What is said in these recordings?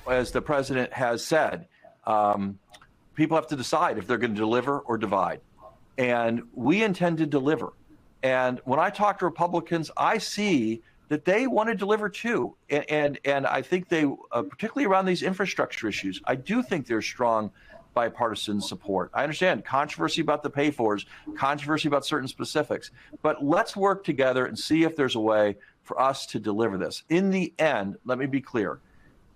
as the president has said, people have to decide if they're going to deliver or divide. And we intend to deliver. And when I talk to Republicans, I see that they want to deliver too. And I think they, particularly around these infrastructure issues, I do think there's strong bipartisan support. I understand controversy about the pay-fors, controversy about certain specifics, but let's work together and see if there's a way for us to deliver this. In the end, let me be clear,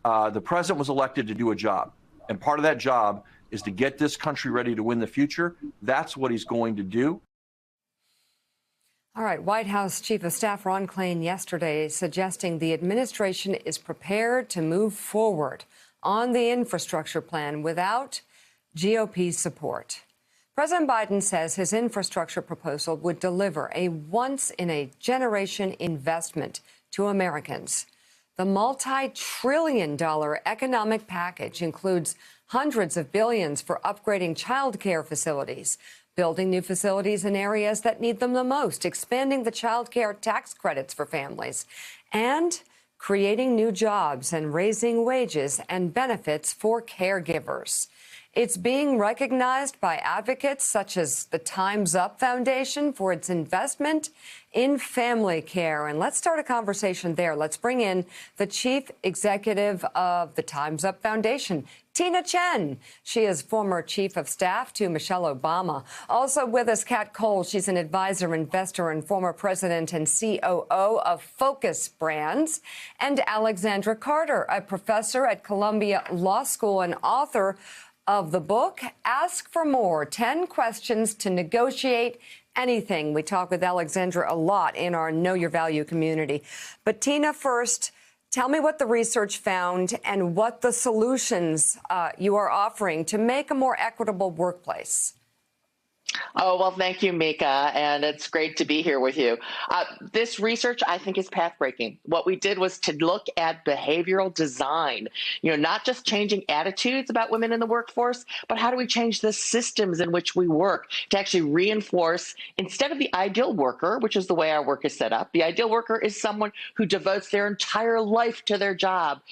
the president was elected to do a job, and part of that job is to get this country ready to win the future. That's what he's going to do. All right, White House Chief of Staff Ron Klain yesterday suggesting the administration is prepared to move forward on the infrastructure plan without GOP support. President Biden says his infrastructure proposal would deliver a once-in-a-generation investment to Americans. The multi-trillion-dollar economic package includes hundreds of billions for upgrading child care facilities, building new facilities in areas that need them the most, expanding the child care tax credits for families, and creating new jobs and raising wages and benefits for caregivers. It's being recognized by advocates such as the Time's Up Foundation for its investment in family care. And let's start a conversation there. Let's bring in the chief executive of the Time's Up Foundation, Tina Tchen. She is former chief of staff to Michelle Obama. Also with us, Kat Cole. She's an advisor, investor, and former president and COO of Focus Brands. And Alexandra Carter, a professor at Columbia Law School and author of the book, Ask for More, 10 Questions to Negotiate Anything. We talk with Alexandra a lot in our Know Your Value community. But Tina, first, tell me what the research found and what the solutions you are offering to make a more equitable workplace. Oh, well, thank you, Mika, and it's great to be here with you. This research, I think, is path-breaking. What we did was to look at behavioral design, not just changing attitudes about women in the workforce, but how do we change the systems in which we work to actually reinforce, instead of the ideal worker, which is the way our work is set up, the ideal worker is someone who devotes their entire life to their job.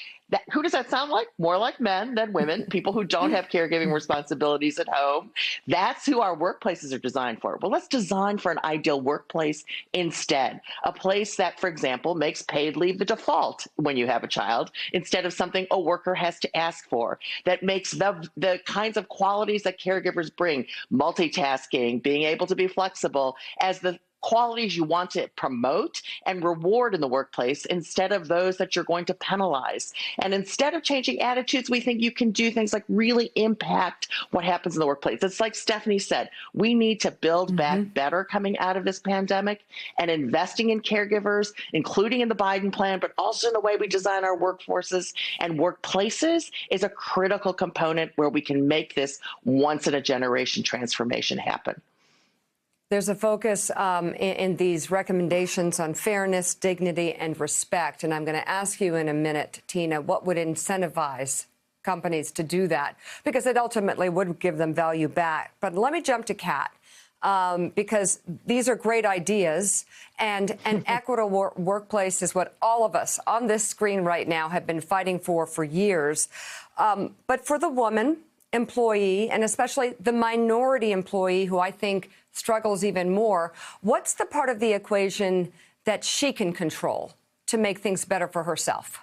Who does that sound like? More like men than women, people who don't have caregiving responsibilities at home. That's who our workplaces are designed for. Well, let's design for an ideal workplace instead. A place that, for example, makes paid leave the default when you have a child instead of something a worker has to ask for. That makes the kinds of qualities that caregivers bring, multitasking, being able to be flexible, as the qualities you want to promote and reward in the workplace instead of those that you're going to penalize. And instead of changing attitudes, we think you can do things like really impact what happens in the workplace. It's like Stephanie said, we need to build back better coming out of this pandemic, and investing in caregivers, including in the Biden plan, but also in the way we design our workforces and workplaces, is a critical component where we can make this once-in-a-generation transformation happen. There's a focus in these recommendations on fairness, dignity, and respect. And I'm going to ask you in a minute, Tina, what would incentivize companies to do that? Because it ultimately would give them value back. But let me jump to Kat, because these are great ideas. And an equitable workplace is what all of us on this screen right now have been fighting for years. But for the woman employee, and especially the minority employee, who I think struggles even more, what's the part of the equation that she can control to make things better for herself?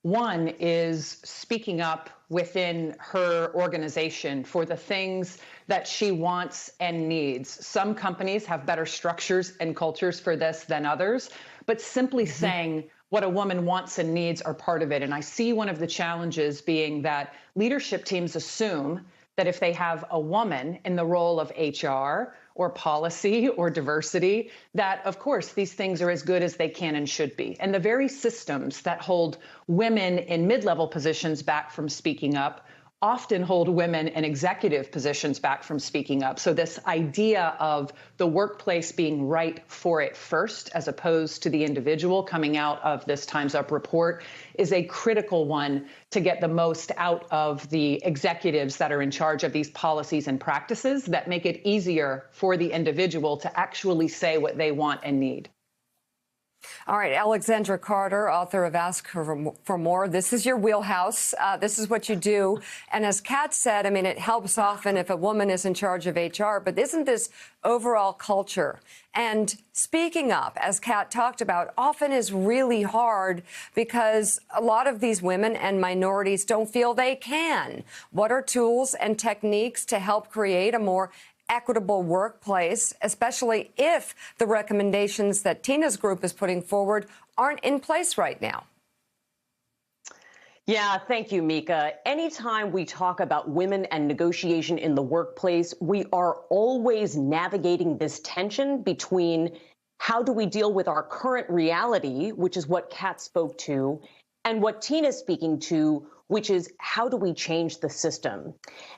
One is speaking up within her organization for the things that she wants and needs. Some companies have better structures and cultures for this than others, but simply saying what a woman wants and needs are part of it. And I see one of the challenges being that leadership teams assume that if they have a woman in the role of HR or policy or diversity, that of course these things are as good as they can and should be. And the very systems that hold women in mid-level positions back from speaking up often hold women in executive positions back from speaking up. So this idea of the workplace being right for it first, as opposed to the individual, coming out of this Time's Up report, is a critical one to get the most out of the executives that are in charge of these policies and practices that make it easier for the individual to actually say what they want and need. All right, Alexandra Carter, author of Ask Her for More. This is your wheelhouse. This is what you do. And as Kat said, I mean, it helps often if a woman is in charge of HR, but isn't this overall culture? And speaking up, as Kat talked about, often is really hard because a lot of these women and minorities don't feel they can. What are tools and techniques to help create a more equitable workplace, especially if the recommendations that Tina's group is putting forward aren't in place right now? Yeah, thank you, Mika. Anytime we talk about women and negotiation in the workplace, we are always navigating this tension between how do we deal with our current reality, which is what Kat spoke to, and what Tina's speaking to, which is how do we change the system?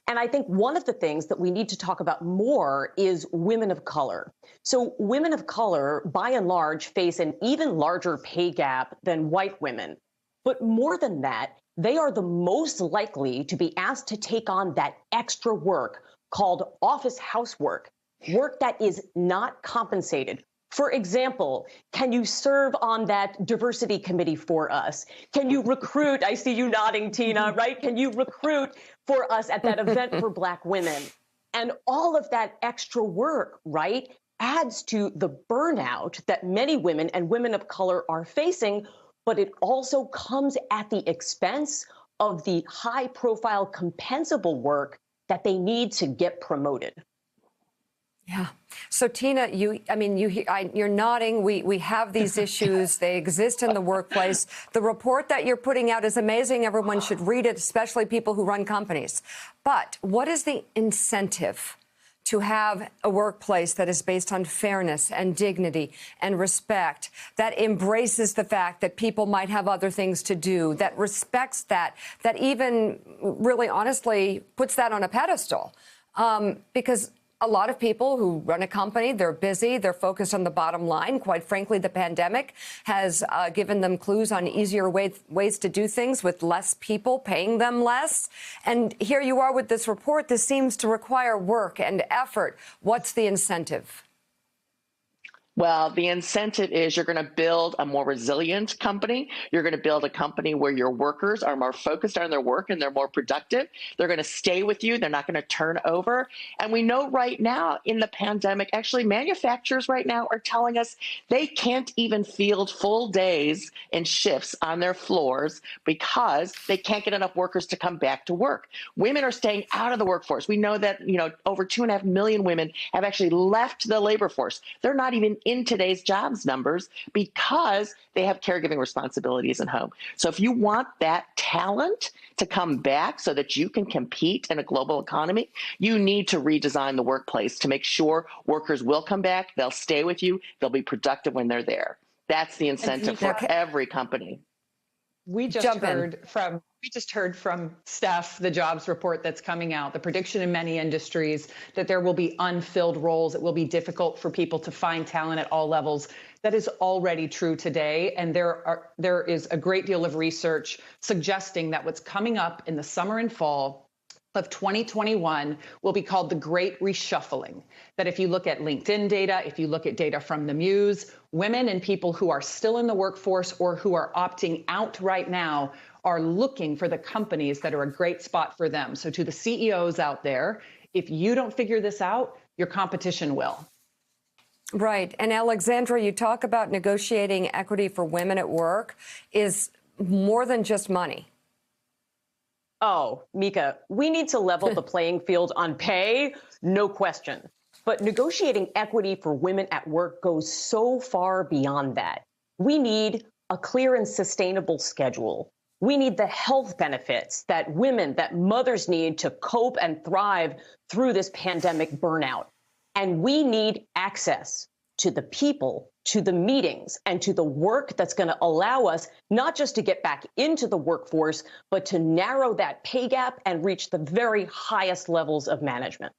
And I think one of the things that we need to talk about more is women of color. So women of color, by and large, face an even larger pay gap than white women. But more than that, they are the most likely to be asked to take on that extra work called office housework, work that is not compensated. For example, can you serve on that diversity committee for us? Can you recruit? I see you nodding, Tina, right? Can you recruit for us at that event for Black women? And all of that extra work, right, adds to the burnout that many women and women of color are facing, but it also comes at the expense of the high-profile compensable work that they need to get promoted. Yeah. So, Tina, you're nodding. We have these issues. They exist in the workplace. The report that you're putting out is amazing. Everyone should read it, especially people who run companies. But what is the incentive to have a workplace that is based on fairness and dignity and respect, that embraces the fact that people might have other things to do, that respects that even really honestly puts that on a pedestal? Because a lot of people who run a company, they're busy, they're focused on the bottom line. Quite frankly, the pandemic has given them clues on easier ways to do things with less people, paying them less. And here you are with this report. This seems to require work and effort. What's the incentive? Well, the incentive is you're going to build a more resilient company. You're going to build a company where your workers are more focused on their work and they're more productive. They're going to stay with you. They're not going to turn over. And we know right now in the pandemic, actually manufacturers right now are telling us they can't even field full days and shifts on their floors because they can't get enough workers to come back to work. Women are staying out of the workforce. We know that, over 2.5 million women have actually left the labor force. They're not even in today's jobs numbers because they have caregiving responsibilities at home. So if you want that talent to come back so that you can compete in a global economy, you need to redesign the workplace to make sure workers will come back, they'll stay with you, they'll be productive when they're there. That's the incentive for every company. We just heard from Steph, the jobs report that's coming out, the prediction in many industries that there will be unfilled roles. It will be difficult for people to find talent at all levels. That is already true today. And there is a great deal of research suggesting that what's coming up in the summer and fall of 2021 will be called the Great Reshuffling. That if you look at LinkedIn data, if you look at data from the Muse, women and people who are still in the workforce or who are opting out right now are looking for the companies that are a great spot for them. So to the CEOs out there, if you don't figure this out, your competition will. Right. And Alexandra, you talk about negotiating equity for women at work is more than just money. Oh, Mika, we need to level the playing field on pay, no question. But negotiating equity for women at work goes so far beyond that. We need a clear and sustainable schedule. We need the health benefits that mothers need to cope and thrive through this pandemic burnout. And we need access to the people, to the meetings, and to the work that's going to allow us not just to get back into the workforce, but to narrow that pay gap and reach the very highest levels of management.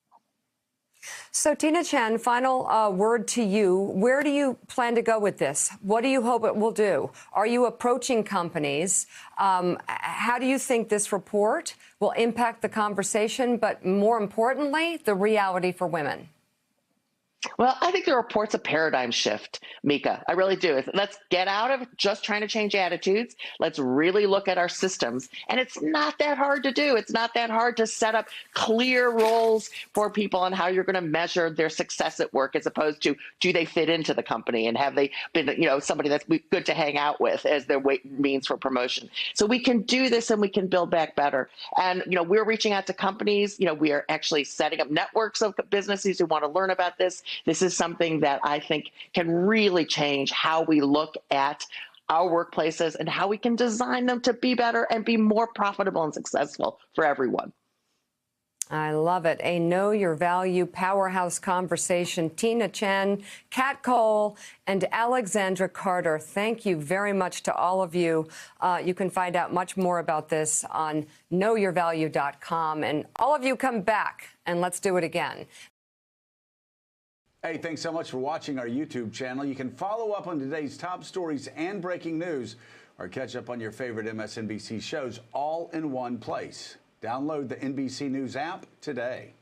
So, Tina Tchen, final word to you. Where do you plan to go with this? What do you hope it will do? Are you approaching companies? How do you think this report will impact the conversation, but more importantly, the reality for women? Well, I think the report's a paradigm shift, Mika. I really do. Let's get out of just trying to change attitudes. Let's really look at our systems. And it's not that hard to do. It's not that hard to set up clear roles for people on how you're going to measure their success at work, as opposed to, do they fit into the company and have they been, somebody that's good to hang out with as their means for promotion. So we can do this and we can build back better. And, we're reaching out to companies. We are actually setting up networks of businesses who want to learn about this. This is something that I think can really change how we look at our workplaces and how we can design them to be better and be more profitable and successful for everyone. I love it. A Know Your Value powerhouse conversation. Tina Tchen, Kat Cole, and Alexandra Carter, thank you very much to all of you. You can find out much more about this on knowyourvalue.com. And all of you come back and let's do it again. Hey, thanks so much for watching our YouTube channel. You can follow up on today's top stories and breaking news, or catch up on your favorite MSNBC shows all in one place. Download the NBC News app today.